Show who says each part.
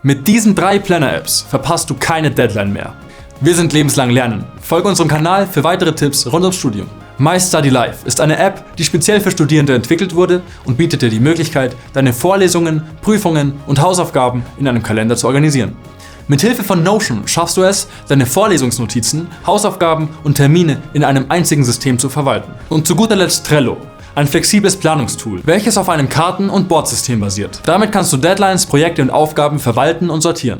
Speaker 1: Mit diesen 3 Planner-Apps verpasst du keine Deadline mehr. Wir sind lebenslang lernen. Folge unserem Kanal für weitere Tipps rund ums Studium. MyStudyLife ist eine App, die speziell für Studierende entwickelt wurde und bietet dir die Möglichkeit, deine Vorlesungen, Prüfungen und Hausaufgaben in einem Kalender zu organisieren. Mithilfe von Notion schaffst du es, deine Vorlesungsnotizen, Hausaufgaben und Termine in einem einzigen System zu verwalten. Und zu guter Letzt Trello, ein flexibles Planungstool, welches auf einem Karten- und Boardsystem basiert. Damit kannst du Deadlines, Projekte und Aufgaben verwalten und sortieren.